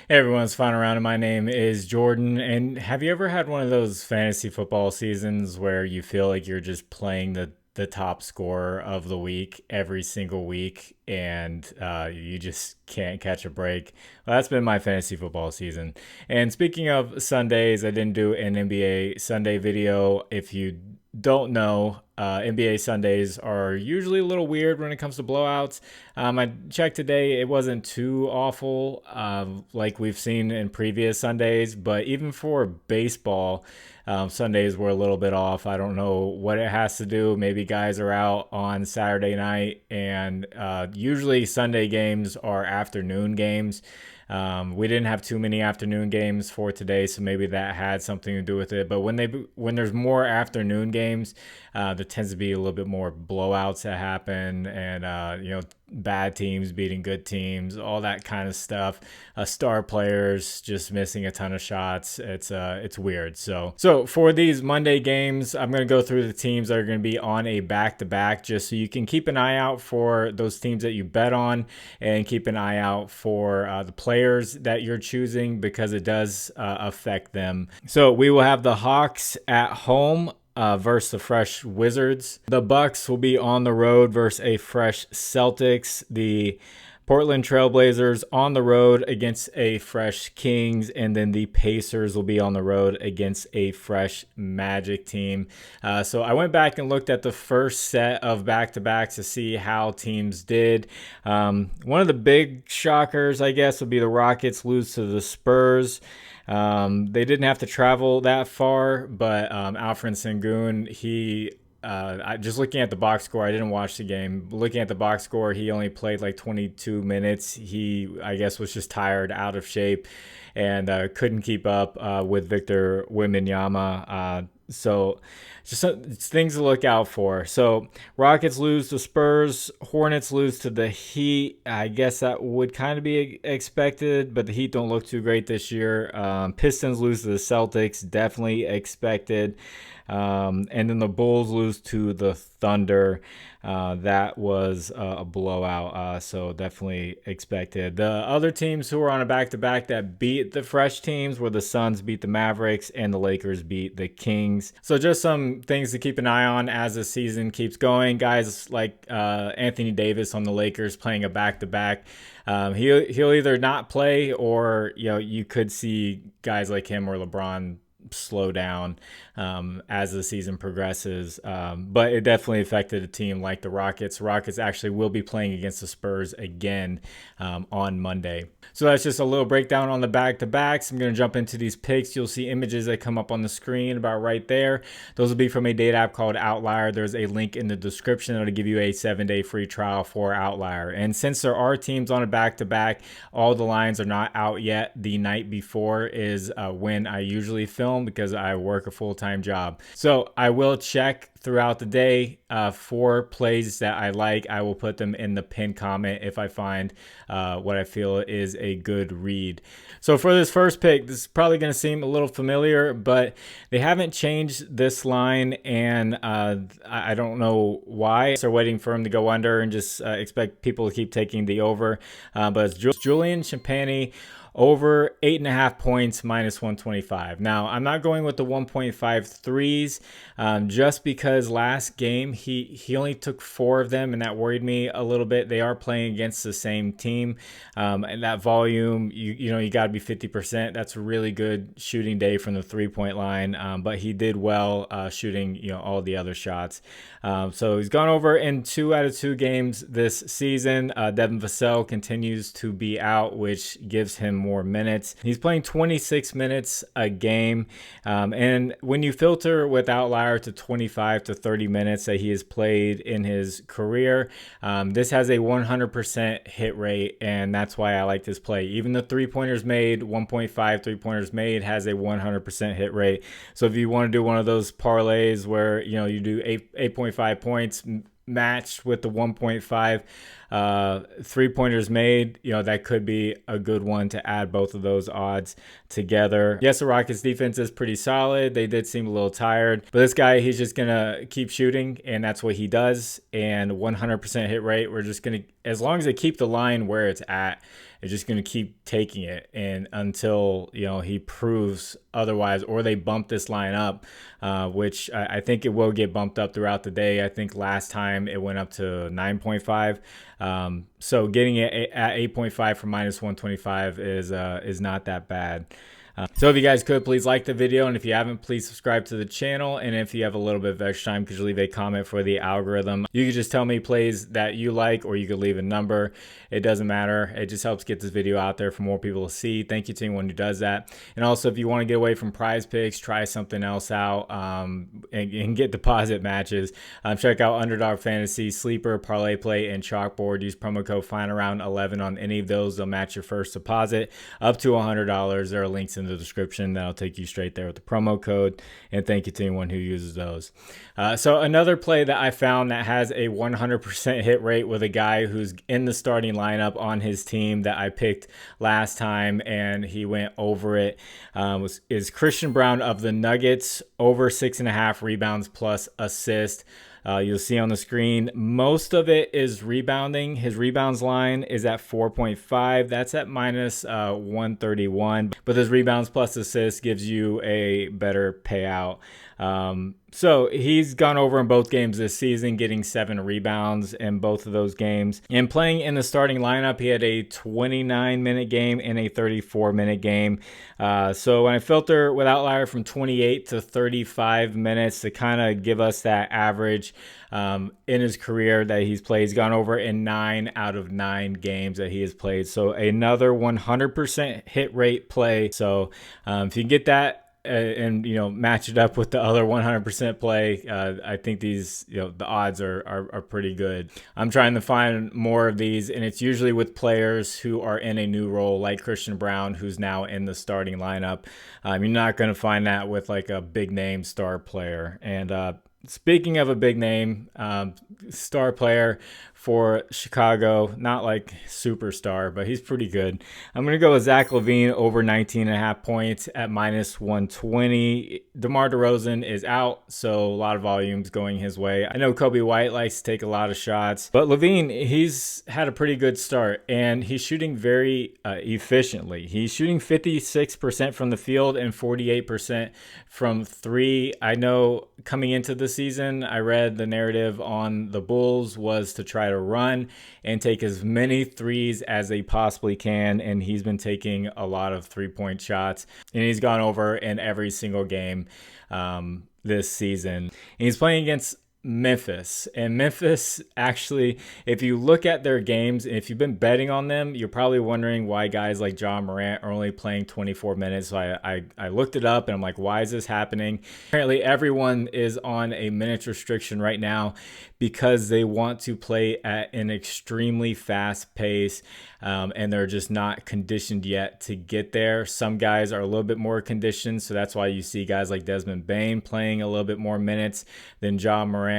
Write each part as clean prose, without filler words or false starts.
Hey everyone, it's Fun Around, and my name is Jordan. And have you ever had one of those fantasy football seasons where you feel like you're just playing the top scorer of the week every single week and you just can't catch a break? Well, that's been my fantasy football season. And speaking of Sundays, I didn't do an NBA Sunday video. If you don't know, NBA Sundays are usually a little weird when it comes to blowouts. I checked today; it wasn't too awful, like we've seen in previous Sundays. But even for baseball, Sundays were a little bit off. I don't know what it has to do. Maybe guys are out on Saturday night, and usually Sunday games are afternoon games. We didn't have too many afternoon games for today, so maybe that had something to do with it. But when there's more afternoon games, there tends to be a little bit more blowouts that happen, and bad teams beating good teams, all that kind of stuff. Star players just missing a ton of shots. It's weird. So for these Monday games, I'm gonna go through the teams that are gonna be on a back to back, just so you can keep an eye out for those teams that you bet on, and keep an eye out for the players that you're choosing, because it does affect them. So we will have the Hawks at home versus the fresh Wizards. The Bucks will be on the road versus a fresh Celtics. The Portland Trailblazers on the road against a fresh Kings, and then the Pacers will be on the road against a fresh Magic team. So I went back and looked at the first set of back-to-backs to see how teams did. One of the big shockers, I guess, would be the Rockets lose to the Spurs. They didn't have to travel that far, but Alfred Sengun, just looking at the box score, I didn't watch the game. Looking at the box score, he only played like 22 minutes. He, I guess, was just tired, out of shape, and couldn't keep up with Victor Wembanyama. So just things to look out for. So Rockets lose to Spurs, Hornets lose to the Heat. I guess that would kind of be expected, but the Heat don't look too great this year. Pistons lose to the Celtics, definitely expected. And then the Bulls lose to the Thunder. That was a blowout, so definitely expected. The other teams who were on a back-to-back that beat the fresh teams were the Suns beat the Mavericks and the Lakers beat the Kings. So just some things to keep an eye on as the season keeps going. Guys like Anthony Davis on the Lakers playing a back-to-back. He'll either not play, or you could see guys like him or LeBron slow down as the season progresses. But it definitely affected a team like the Rockets. Rockets actually will be playing against the Spurs again on Monday. So that's just a little breakdown on the back-to-backs. I'm going to jump into these picks. You'll see images that come up on the screen about right there. Those will be from a data app called Outlier. There's a link in the description that'll give you a 7-day free trial for Outlier. And since there are teams on a back-to-back, all the lines are not out yet. The night before is when I usually film, because I work a full-time job. So I will check throughout the day for plays that I like. I will put them in the pinned comment if I find what I feel is a good read. So for this first pick, this is probably going to seem a little familiar, but they haven't changed this line, and I don't know why. So waiting for him to go under and just expect people to keep taking the over. But it's Julian Champagny over 8.5 points, minus 125. Now, I'm not going with the 1.5 threes, just because last game he only took 4 of them, and that worried me a little bit. They are playing against the same team, and that volume, you got to be 50%. That's a really good shooting day from the 3-point line, but he did well shooting all the other shots. So he's gone over in 2 out of 2 games this season. Devin Vassell continues to be out, which gives him more minutes. He's playing 26 minutes a game, and when you filter with Outlier to 25 to 30 minutes that he has played in his career, this has a 100% hit rate, and that's why I like this play. Even the 3-pointers made, 1.5 3-pointers made, has a 100% hit rate. So if you want to do one of those parlays where you do 8.5 points matched with the 1.5, 3-pointers made, that could be a good one to add both of those odds together. Yes, the Rockets defense is pretty solid. They did seem a little tired, but this guy, he's just gonna keep shooting, and that's what he does. And 100% hit rate, we're just gonna, as long as they keep the line where it's at, they're just going to keep taking it, and until he proves otherwise, or they bump this line up, which I think it will get bumped up throughout the day. I think last time it went up to 9.5. So getting it at 8.5 for -125 is not that bad. So if you guys could, please like the video, and if you haven't, please subscribe to the channel. And if you have a little bit of extra time, could you leave a comment for the algorithm? You could just tell me plays that you like, or you could leave a number. It doesn't matter. It just helps get this video out there for more people to see. Thank you to anyone who does that. And also, if you want to get away from Prizepicks, try something else out, and get deposit matches, check out Underdog Fantasy, Sleeper, ParlayPlay, and ChalkBoard. Use promo code FINAROUND11 on any of those. They'll match your first deposit up to $100. There are links in the description that'll take you straight there with the promo code. And thank you to anyone who uses those. So another play that I found that has a 100% hit rate with a guy who's in the starting lineup on his team that I picked last time, and he went over it, is Christian Braun of the Nuggets, over 6.5 rebounds plus assist. You'll see on the screen, most of it is rebounding. His rebounds line is at 4.5. That's at -131. But his rebounds plus assists gives you a better payout. So he's gone over in both games this season, getting 7 rebounds in both of those games. And playing in the starting lineup, he had a 29-minute game and a 34-minute game. So when I filter with outlier from 28 to 35 minutes to kind of give us that average in his career that he's played, he's gone over in 9 out of 9 games that he has played. So another 100% hit rate play. So if you can get that, and match it up with the other 100% play, I think these the odds are pretty good. I'm trying to find more of these, and it's usually with players who are in a new role, like Christian Braun, who's now in the starting lineup. You're not going to find that with like a big name star player. And speaking of a big name star player for Chicago, not like superstar, but he's pretty good. I'm going to go with Zach LaVine over 19.5 points at -120. DeMar DeRozan is out, so a lot of volumes going his way. I know Kobe White likes to take a lot of shots, but LaVine, he's had a pretty good start, and he's shooting very efficiently. He's shooting 56% from the field and 48% from 3. I know coming into the season, I read the narrative on the Bulls was to try to run and take as many threes as they possibly can, and he's been taking a lot of 3-point shots, and he's gone over in every single game this season. And he's playing against Memphis. And Memphis, actually, if you look at their games, and if you've been betting on them, you're probably wondering why guys like John Morant are only playing 24 minutes. So I looked it up, and I'm like, why is this happening? Apparently, everyone is on a minutes restriction right now because they want to play at an extremely fast pace, and they're just not conditioned yet to get there. Some guys are a little bit more conditioned, so that's why you see guys like Desmond Bane playing a little bit more minutes than John Morant.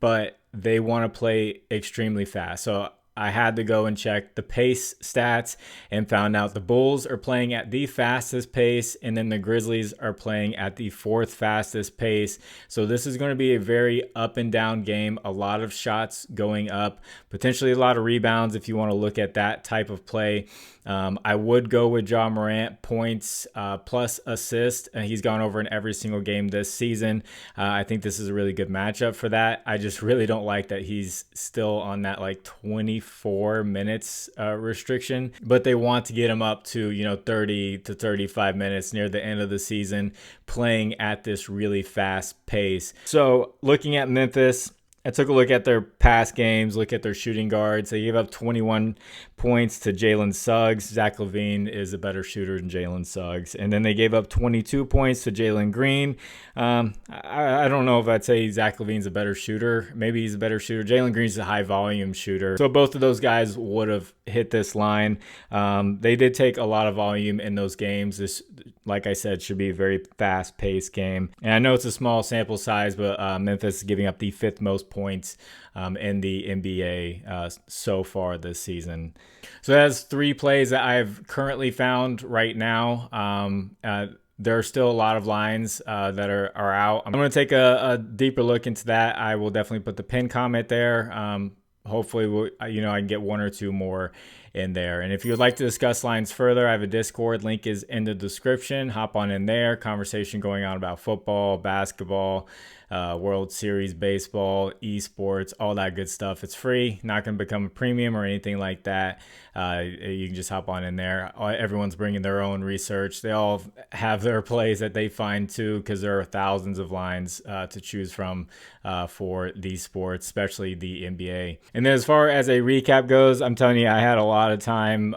But they want to play extremely fast. So I had to go and check the pace stats and found out the Bulls are playing at the fastest pace, and then the Grizzlies are playing at the 4th fastest pace. So this is going to be a very up and down game. A lot of shots going up, potentially a lot of rebounds if you want to look at that type of play. I would go with John Morant, points plus assist. He's gone over in every single game this season. I think this is a really good matchup for that. I just really don't like that he's still on that like 24 minutes restriction, but they want to get him up to 30 to 35 minutes near the end of the season, playing at this really fast pace. So looking at Memphis, I took a look at their past games, look at their shooting guards. They gave up 21 points to Jalen Suggs. Zach LaVine is a better shooter than Jalen Suggs. And then they gave up 22 points to Jalen Green. I don't know if I'd say Zach LaVine's a better shooter. Maybe he's a better shooter. Jalen Green's a high volume shooter. So both of those guys would have hit this line. They did take a lot of volume in those games. like I said, should be a very fast-paced game. And I know it's a small sample size, but Memphis is giving up the fifth most points in the NBA so far this season. So that's three plays that I've currently found right now. There are still a lot of lines that are out. I'm going to take a deeper look into that. I will definitely put the pin comment there. Hopefully, I can get one or two more in there. And if you'd like to discuss lines further, I have a Discord. Link is in the description. Hop on in there. Conversation going on about football, basketball, World Series baseball, esports, all that good stuff. It's free. Not going to become a premium or anything like that. You can just hop on in there. Everyone's bringing their own research. They all have their plays that they find too, because there are thousands of lines to choose from for these sports, especially the NBA. And then as far as a recap goes, I'm telling you, I had a lot of time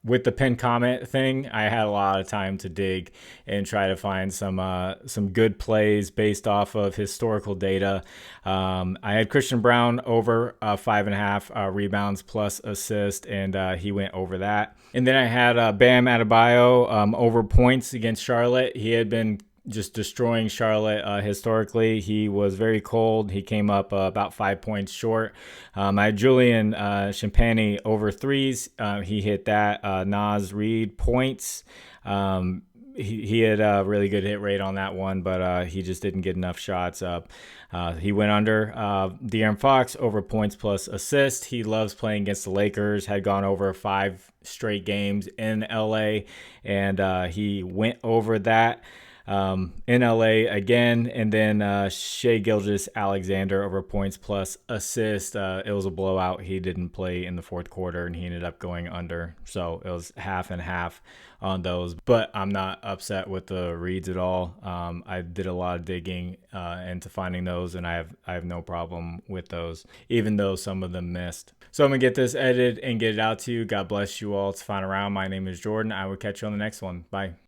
with the pin comment thing. I had a lot of time to dig and try to find some good plays based off of historical data. I had Christian Brown over 5.5 rebounds plus assist, and he went over that. And then I had Bam Adebayo over points against Charlotte. He had been just destroying Charlotte historically. He was very cold. He came up about 5 points short. I had Julian Champagny over threes. He hit that. Naz Reid points. He had a really good hit rate on that one, but he just didn't get enough shots up. He went under. De'Aaron Fox over points plus assist. He loves playing against the Lakers. Had gone over 5 straight games in LA, and he went over that in LA again. And then Shea Gilgeous-Alexander over points plus assist. It was a blowout. He didn't play in the fourth quarter, and he ended up going under. So it was half and half on those. But I'm not upset with the reads at all. I did a lot of digging into finding those, and I have no problem with those, even though some of them missed. So I'm going to get this edited and get it out to you. God bless you all. It's Final Round. My name is Jordan. I will catch you on the next one. Bye.